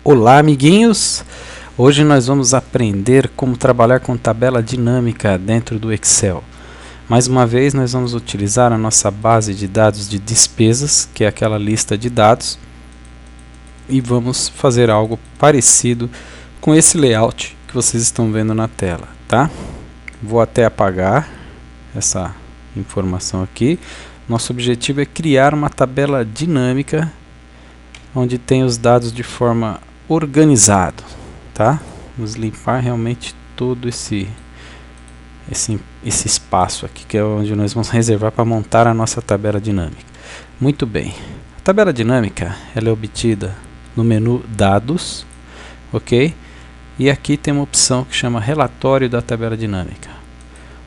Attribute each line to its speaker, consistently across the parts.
Speaker 1: Olá, amiguinhos! Hoje nós vamos aprender como trabalhar com tabela dinâmica dentro do Excel. Mais uma vez nós vamos utilizar a nossa base de dados de despesas, que é aquela lista de dados, e vamos fazer algo parecido com esse layout que vocês estão vendo na tela, tá? Vou até apagar essa informação aqui. Nosso objetivo é criar uma tabela dinâmica onde tem os dados de forma organizada, tá? Vamos limpar realmente todo esse espaço aqui, que é onde nós vamos reservar para montar a nossa tabela dinâmica. Muito bem. A tabela dinâmica ela é obtida no menu Dados, ok? E aqui tem uma opção que chama Relatório da tabela dinâmica.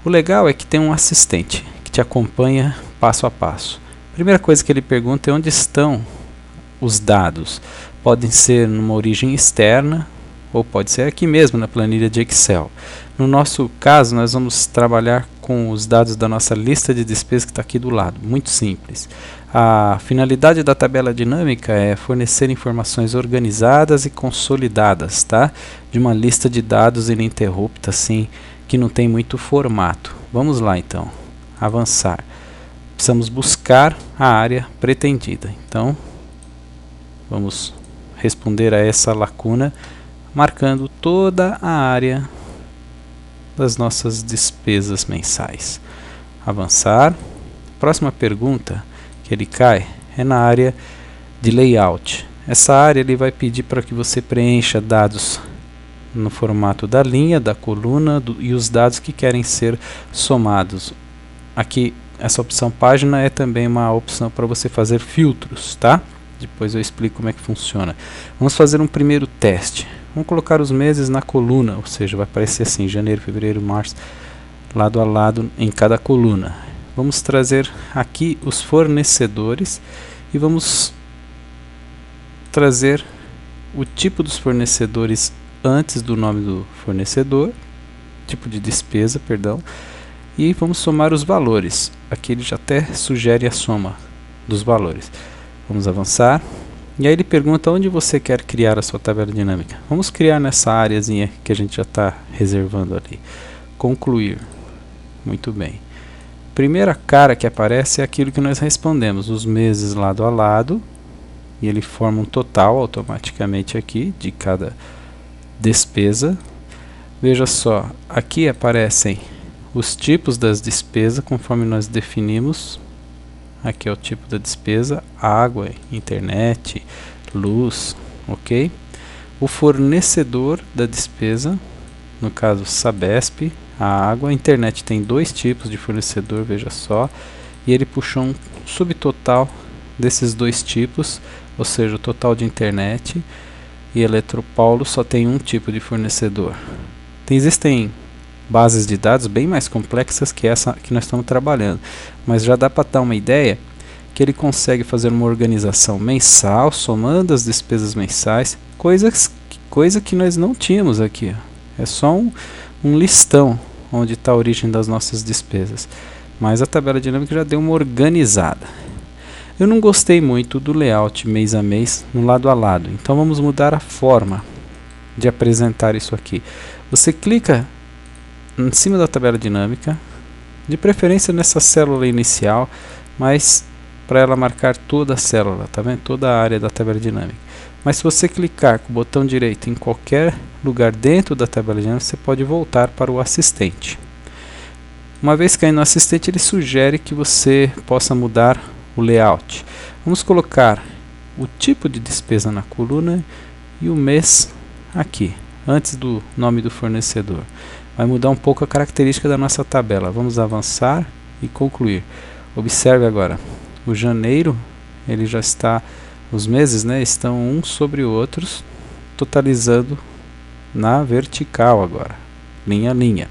Speaker 1: O legal é que tem um assistente que te acompanha passo a passo. A primeira coisa que ele pergunta é onde estão os dados. Podem ser numa origem externa ou pode ser aqui mesmo na planilha de Excel. No nosso caso, nós vamos trabalhar com os dados da nossa lista de despesas que está aqui do lado. Muito simples. A finalidade da tabela dinâmica é fornecer informações organizadas e consolidadas, tá? De uma lista de dados ininterrupta, assim, que não tem muito formato. Vamos lá então. Avançar. Precisamos buscar a área pretendida. Então, vamos responder a essa lacuna marcando toda a área das nossas despesas mensais. Avançar. Próxima pergunta que ele cai é na área de layout. Essa área ele vai pedir para que você preencha dados no formato da linha, da coluna e os dados que querem ser somados. Aqui essa opção página é também uma opção para você fazer filtros, tá? Depois eu explico como é que funciona. Vamos fazer um primeiro teste. Vamos colocar os meses na coluna, ou seja, vai aparecer assim, janeiro, fevereiro, março, lado a lado em cada coluna. Vamos trazer aqui os fornecedores e vamos trazer o tipo dos fornecedores antes do nome do fornecedor, tipo de despesa, perdão, e vamos somar os valores. Aqui ele já até sugere a soma dos valores. Vamos avançar. E aí ele pergunta onde você quer criar a sua tabela dinâmica. Vamos criar nessa áreazinha que a gente já está reservando ali. Concluir. Muito bem. Primeira cara que aparece é aquilo que nós respondemos. Os meses lado a lado. E ele forma um total automaticamente aqui de cada despesa. Veja só. Aqui aparecem os tipos das despesas conforme nós definimos. Aqui é o tipo da despesa, água, internet, luz, ok? O fornecedor da despesa, no caso Sabesp, a água, a internet tem dois tipos de fornecedor, veja só. E ele puxou um subtotal desses dois tipos, ou seja, o total de internet e Eletropaulo só tem um tipo de fornecedor. Existem bases de dados bem mais complexas que essa que nós estamos trabalhando, mas já dá para dar uma ideia que ele consegue fazer uma organização mensal, somando as despesas mensais, coisa que nós não tínhamos aqui. É só um listão onde está a origem das nossas despesas, mas a tabela dinâmica já deu uma organizada. Eu não gostei muito do layout mês a mês no lado a lado, então vamos mudar a forma de apresentar isso aqui. Você clica em cima da tabela dinâmica, de preferência nessa célula inicial, mas para ela marcar toda a célula, tá vendo? Toda a área da tabela dinâmica. Mas se você clicar com o botão direito em qualquer lugar dentro da tabela dinâmica, você pode voltar para o assistente. Uma vez caindo no assistente, ele sugere que você possa mudar o layout. Vamos colocar o tipo de despesa na coluna e o mês aqui, antes do nome do fornecedor. Vai mudar um pouco a característica da nossa tabela. Vamos avançar e concluir. Observe agora, o janeiro, ele já está, os meses, né, estão um sobre outros, totalizando na vertical agora, linha a linha.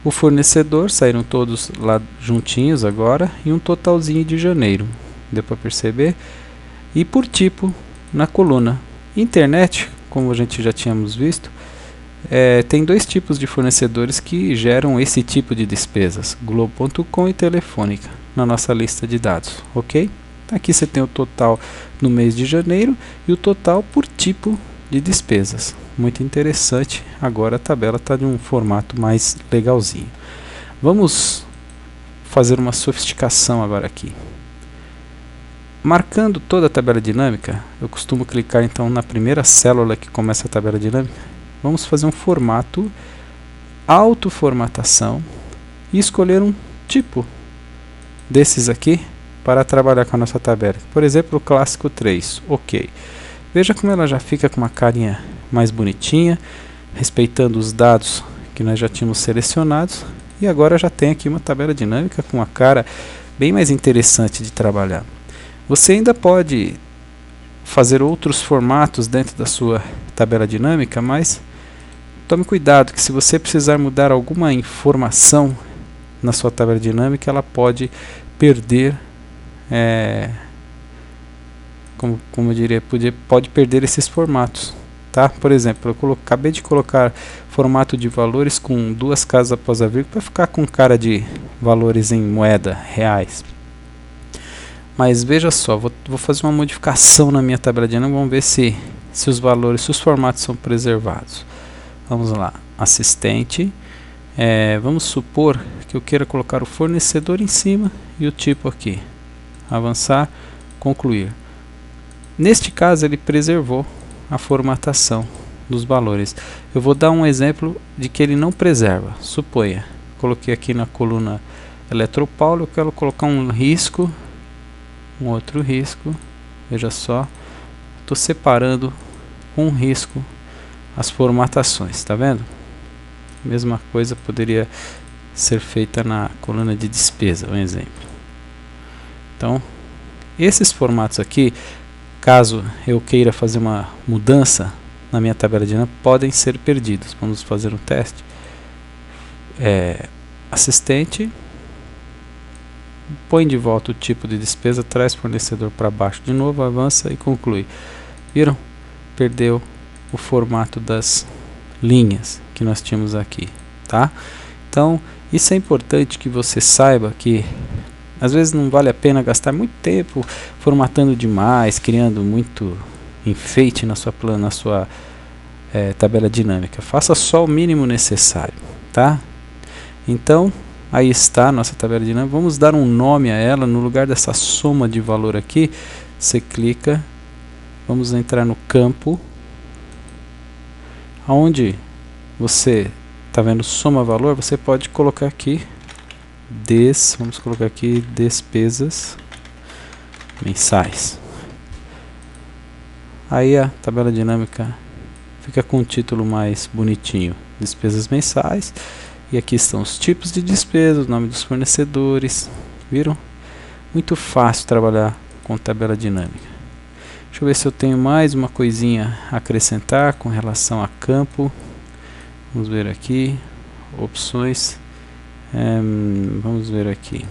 Speaker 1: O fornecedor, saíram todos lá juntinhos agora, e um totalzinho de janeiro, deu para perceber? E por tipo, na coluna. Internet, como a gente já tínhamos visto, tem dois tipos de fornecedores que geram esse tipo de despesas, Globo.com e Telefônica, na nossa lista de dados, ok? Aqui você tem o total no mês de janeiro e o total por tipo de despesas. Muito interessante. Agora a tabela está de um formato mais legalzinho. Vamos fazer uma sofisticação agora aqui. Marcando toda a tabela dinâmica, eu costumo clicar então na primeira célula que começa a tabela dinâmica. Vamos fazer um formato, autoformatação, e escolher um tipo desses aqui para trabalhar com a nossa tabela. Por exemplo, o clássico 3. Ok. Veja como ela já fica com uma carinha mais bonitinha, respeitando os dados que nós já tínhamos selecionados. E agora já tem aqui uma tabela dinâmica com uma cara bem mais interessante de trabalhar. Você ainda pode fazer outros formatos dentro da sua tabela dinâmica, mas tome cuidado que se você precisar mudar alguma informação na sua tabela dinâmica, ela pode perder, como eu diria, pode perder esses formatos. Tá? Por exemplo, eu acabei de colocar formato de valores com duas casas após a vírgula para ficar com cara de valores em moeda, reais. Mas veja só, vou fazer uma modificação na minha tabela dinâmica, vamos ver se os valores, se os formatos são preservados. Vamos lá, assistente, vamos supor que eu queira colocar o fornecedor em cima e o tipo aqui. Avançar, concluir. Neste caso ele preservou a formatação dos valores. Eu vou dar um exemplo de que ele não preserva. Suponha, coloquei aqui na coluna Eletropaulo, eu quero colocar um risco, um outro risco. Veja só, estou separando um risco as formatações, tá vendo? Mesma coisa poderia ser feita na coluna de despesa, um exemplo. Então, esses formatos aqui, caso eu queira fazer uma mudança na minha tabela dinâmica, podem ser perdidos. Vamos fazer um teste. Assistente, põe de volta o tipo de despesa, traz fornecedor para baixo de novo, avança e conclui. Viram? Perdeu o formato das linhas que nós tínhamos aqui, tá? Então, isso é importante que você saiba que às vezes não vale a pena gastar muito tempo formatando demais, criando muito enfeite na sua tabela dinâmica. Faça só o mínimo necessário, tá? Então, aí está a nossa tabela dinâmica. Vamos dar um nome a ela. No lugar dessa soma de valor aqui, você clica, vamos entrar no campo, onde você está vendo soma valor, você pode colocar aqui vamos colocar aqui despesas mensais. Aí a tabela dinâmica fica com um título mais bonitinho, despesas mensais. E aqui estão os tipos de despesas, o nome dos fornecedores. Viram? Muito fácil trabalhar com tabela dinâmica. Deixa eu ver se eu tenho mais uma coisinha a acrescentar com relação a campo. Vamos ver aqui, opções. Vamos ver aqui.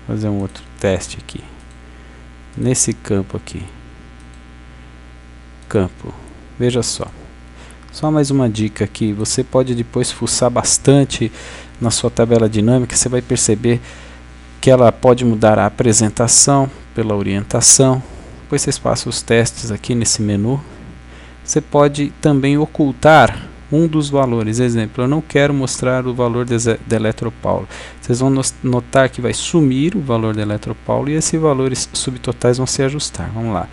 Speaker 1: Fazer um outro teste aqui. Nesse campo aqui. Campo. Veja só. Só mais uma dica aqui. Você pode depois fuçar bastante na sua tabela dinâmica. Você vai perceber que ela pode mudar a apresentação pela orientação. Depois vocês passam os testes aqui nesse menu. Você pode também ocultar um dos valores. Exemplo, eu não quero mostrar o valor da Eletropaulo. Vocês vão notar que vai sumir o valor da Eletropaulo e esses valores subtotais vão se ajustar. Vamos lá.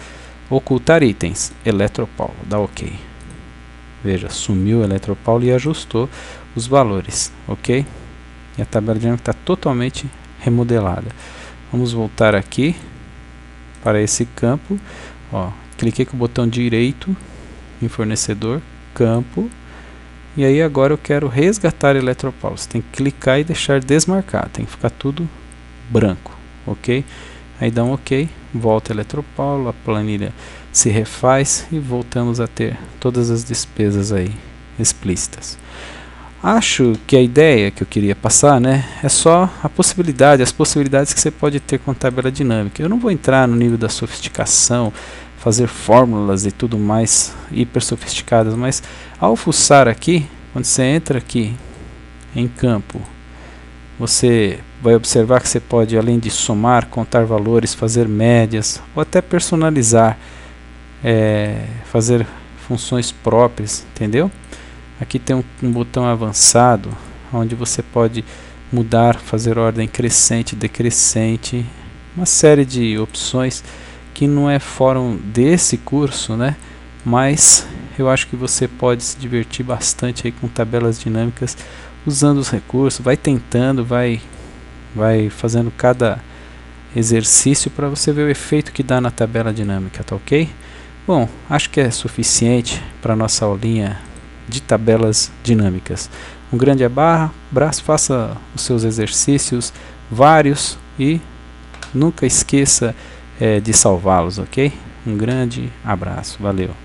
Speaker 1: Ocultar itens. Eletropaulo. Dá OK. Veja, sumiu o Eletropaulo e ajustou os valores. OK? E a tabela dinâmica está totalmente remodelada. Vamos voltar aqui para esse campo. Ó, cliquei com o botão direito em fornecedor, campo. E aí agora eu quero resgatar Eletropaulo. Você tem que clicar e deixar desmarcado. Tem que ficar tudo branco. OK? Aí dá um OK. Volta Eletropaulo. A planilha se refaz. E voltamos a ter todas as despesas aí explícitas. Acho que a ideia que eu queria passar, né, é só a possibilidade, as possibilidades que você pode ter com tabela dinâmica. Eu não vou entrar no nível da sofisticação, fazer fórmulas e tudo mais hiper sofisticadas, mas ao fuçar aqui, quando você entra aqui em campo, você vai observar que você pode, além de somar, contar valores, fazer médias ou até personalizar fazer funções próprias, entendeu? Aqui tem um botão avançado, onde você pode mudar, fazer ordem crescente, decrescente, uma série de opções que não é fórum desse curso, né? Mas eu acho que você pode se divertir bastante aí com tabelas dinâmicas, usando os recursos, vai tentando, vai fazendo cada exercício para você ver o efeito que dá na tabela dinâmica, tá ok? Bom, acho que é suficiente para nossa aulinha de tabelas dinâmicas. Um grande abraço, faça os seus exercícios vários e nunca esqueça de salvá-los, ok? Um grande abraço, valeu!